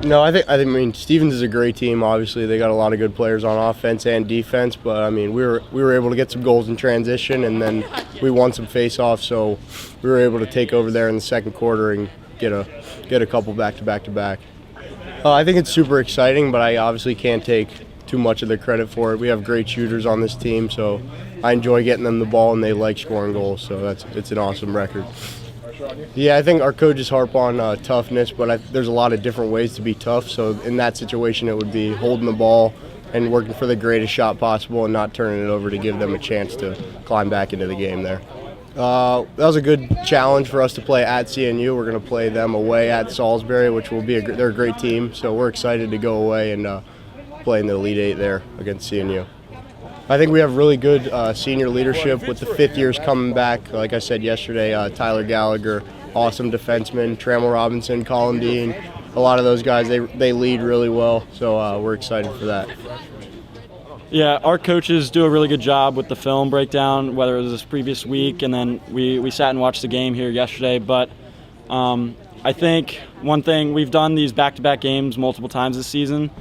No, I mean, Stevens is a great team. Obviously, they got a lot of good players on offense and defense. But I mean, we were able to get some goals in transition, and then we won some face-offs. So we were able to take over there in the second quarter and get a couple back-to-back. I think it's super exciting, but I obviously can't take too much of the credit for it. We have great shooters on this team, so I enjoy getting them the ball, and they like scoring goals. So it's an awesome record. Yeah, I think our coaches harp on toughness, but there's a lot of different ways to be tough. So in that situation, it would be holding the ball and working for the greatest shot possible and not turning it over to give them a chance to climb back into the game there. That was a good challenge for us to play at CNU. We're going to play them away at Salisbury, which will be they're a great team. So we're excited to go away and play in the Elite Eight there against CNU. I think we have really good senior leadership with the fifth years coming back. Like I said yesterday, Tyler Gallagher, awesome defenseman, Trammell Robinson, Colin Dean, a lot of those guys, they lead really well, so we're excited for that. Yeah, our coaches do a really good job with the film breakdown, whether it was this previous week, and then we sat and watched the game here yesterday. But I think one thing, we've done these back-to-back games multiple times this season.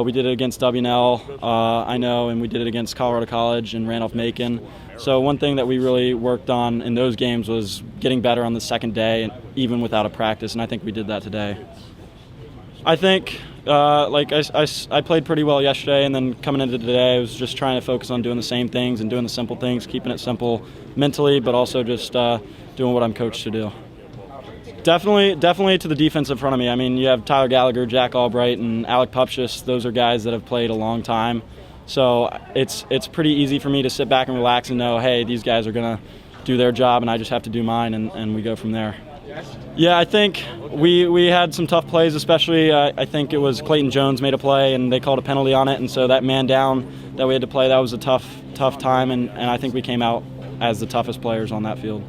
We did it against W&L, I know, and we did it against Colorado College and Randolph-Macon. So one thing that we really worked on in those games was getting better on the second day, even without a practice, and I think we did that today. I think, I played pretty well yesterday, and then coming into today, I was just trying to focus on doing the same things and doing the simple things, keeping it simple mentally, but also just doing what I'm coached to do. Definitely to the defense in front of me. I mean, you have Tyler Gallagher, Jack Albright, and Alec Pupchus. Those are guys that have played a long time. So it's pretty easy for me to sit back and relax and know, hey, these guys are going to do their job, and I just have to do mine, and we go from there. Yeah, I think we had some tough plays, especially I think it was Clayton Jones made a play, and they called a penalty on it, and so that man down that we had to play, that was a tough time, and I think we came out as the toughest players on that field.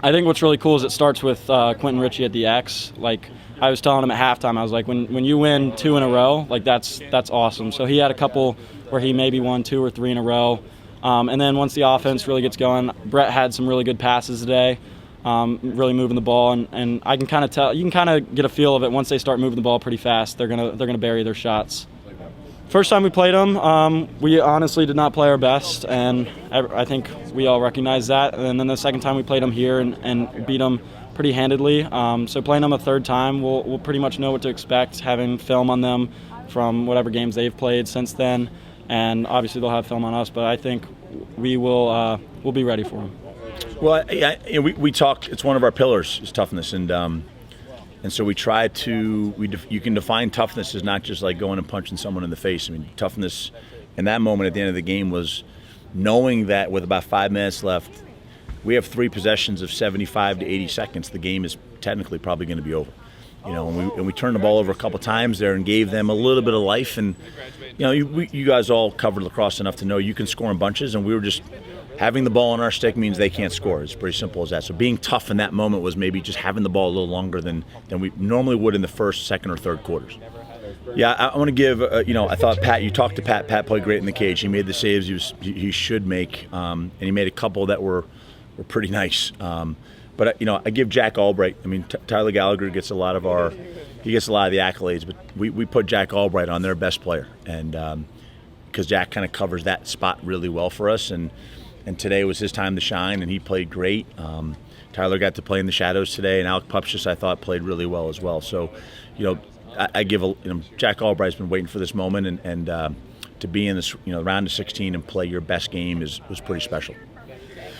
I think what's really cool is it starts with Quentin Ritchie at the X. Like I was telling him at halftime, I was like, when you win 2 in a row, like that's awesome. So he had a couple where he maybe won 2 or 3 in a row. And then once the offense really gets going, Brett had some really good passes today, really moving the ball. And I can kind of tell, you can kind of get a feel of it once they start moving the ball pretty fast. They're gonna bury their shots. First time we played them, we honestly did not play our best, and I think we all recognize that. And then the second time we played them here and beat them pretty handedly. So playing them a third time, we'll pretty much know what to expect, having film on them from whatever games they've played since then. And obviously they'll have film on us, but I think we'll be ready for them. Well, yeah, we talk. It's one of our pillars is toughness, and so we try to. You can define toughness as not just like going and punching someone in the face. I mean, toughness in that moment at the end of the game was knowing that with about 5 minutes left, we have 3 possessions of 75 to 80 seconds. The game is technically probably going to be over. You know, and we turned the ball over a couple times there and gave them a little bit of life. And you know, you guys all covered lacrosse enough to know you can score in bunches, and we were just. Having the ball on our stick means they can't score. It's pretty simple as that. So being tough in that moment was maybe just having the ball a little longer than we normally would in the first, second, or third quarters. Yeah, I want to give, I thought Pat, you talked to Pat. Pat played great in the cage. He made the saves he should make, and he made a couple that were pretty nice. But I give Jack Albright. I mean, Tyler Gallagher gets a lot of the accolades, but we put Jack Albright on their best player, and because Jack kind of covers that spot really well for us, and today was his time to shine, and he played great. Tyler got to play in the shadows today, and Alec Pupchus, I thought, played really well as well. So, I give Jack Albright's been waiting for this moment, and to be in this round of 16 and play your best game was pretty special.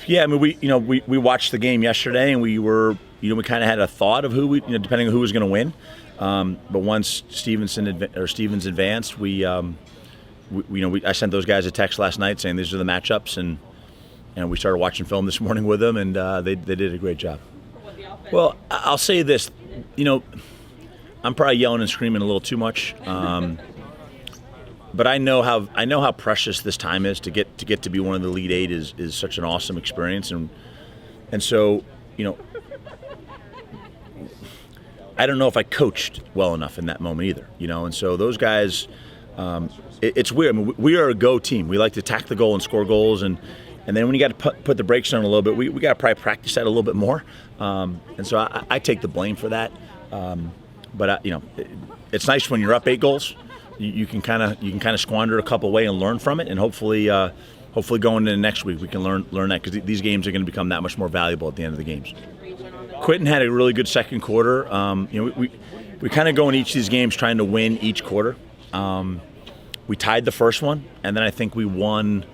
Yeah, I mean we watched the game yesterday, and we were we kind of had a thought of who depending on who was going to win. But once Stevens advanced, I sent those guys a text last night saying these are the matchups, and we started watching film this morning with them, and they did a great job. Well, I'll say this, I'm probably yelling and screaming a little too much, but I know how precious this time is to get to be one of the Elite Eight is such an awesome experience, and so I don't know if I coached well enough in that moment either, and so those guys. It's weird. I mean, we are a go team. We like to attack the goal and score goals, and then when you got to put the brakes on a little bit, we got to probably practice that a little bit more. And so I take the blame for that. But it's nice when you're up 8 goals. You can kind of squander a couple away and learn from it, and hopefully going into next week we can learn that, because these games are going to become that much more valuable at the end of the games. Quentin had a really good second quarter. We kind of go in each of these games trying to win each quarter. We tied the first one, and then I think we won.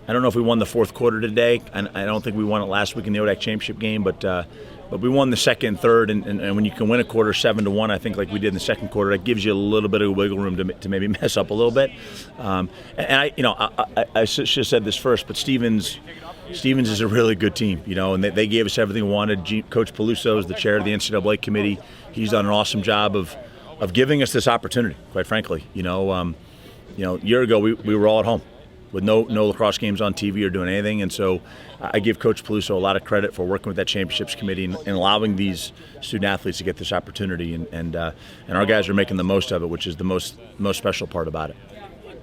I don't know if we won the fourth quarter today, and I don't think we won it last week in the ODAC championship game, but we won the second and third, and when you can win a quarter 7-1, I think like we did in the second quarter, that gives you a little bit of wiggle room to maybe mess up a little bit. I should have said this first, but Stevens is a really good team, and they gave us everything we wanted. Coach Peluso is the chair of the NCAA committee. He's done an awesome job of giving us this opportunity, quite frankly. A year ago we were all at home with no lacrosse games on TV or doing anything, and so I give Coach Peluso a lot of credit for working with that championships committee and allowing these student athletes to get this opportunity, and our guys are making the most of it, which is the most special part about it.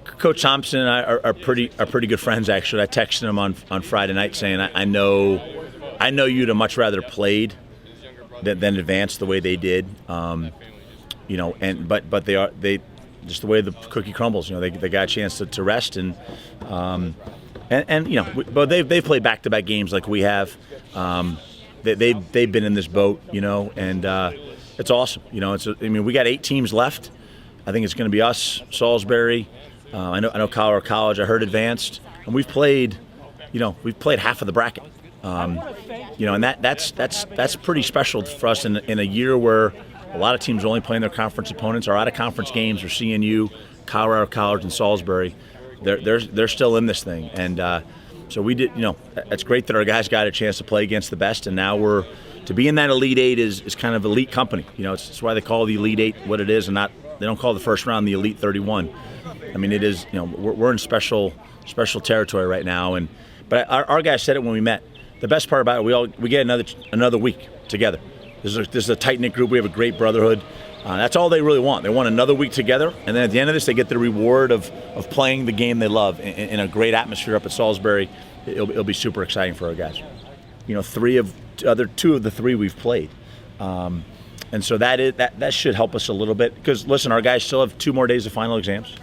Coach Thompson and I are pretty good friends, actually. I texted him on Friday night saying I know you'd have much rather played than advanced the way they did, but they just the way the cookie crumbles. They got a chance to rest, but they've played back-to-back games like we have. They've been in this boat, and it's awesome. We got 8 teams left. I think it's going to be us, Salisbury. I know Colorado College. I heard advanced, and we've played half of the bracket. And that's pretty special for us in a year where a lot of teams are only playing their conference opponents. Our out-of-conference games are CNU, Colorado College, and Salisbury. They're still in this thing, and so we did. It's great that our guys got a chance to play against the best, and now to be in that Elite 8 is kind of elite company. It's why they call the Elite 8 what it is, and they don't call the first round the Elite 31. It is. We're in special territory right now, but our guys said it when we met. The best part about it, we get another week together. This is a tight-knit group. We have a great brotherhood. That's all they really want. They want another week together, and then at the end of this, they get the reward of playing the game they love in a great atmosphere up at Salisbury. It'll be super exciting for our guys. 2 of the 3 we've played, and so that should help us a little bit. Because listen, our guys still have 2 more days of final exams.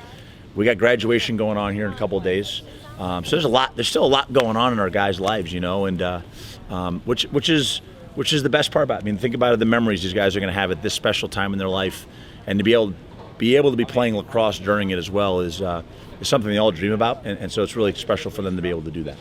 We got graduation going on here in a couple of days. So there's still a lot going on in our guys' lives, and which is the best part about it. Think about the memories these guys are going to have at this special time in their life, and to be able to be playing lacrosse during it as well is something they all dream about, and so it's really special for them to be able to do that.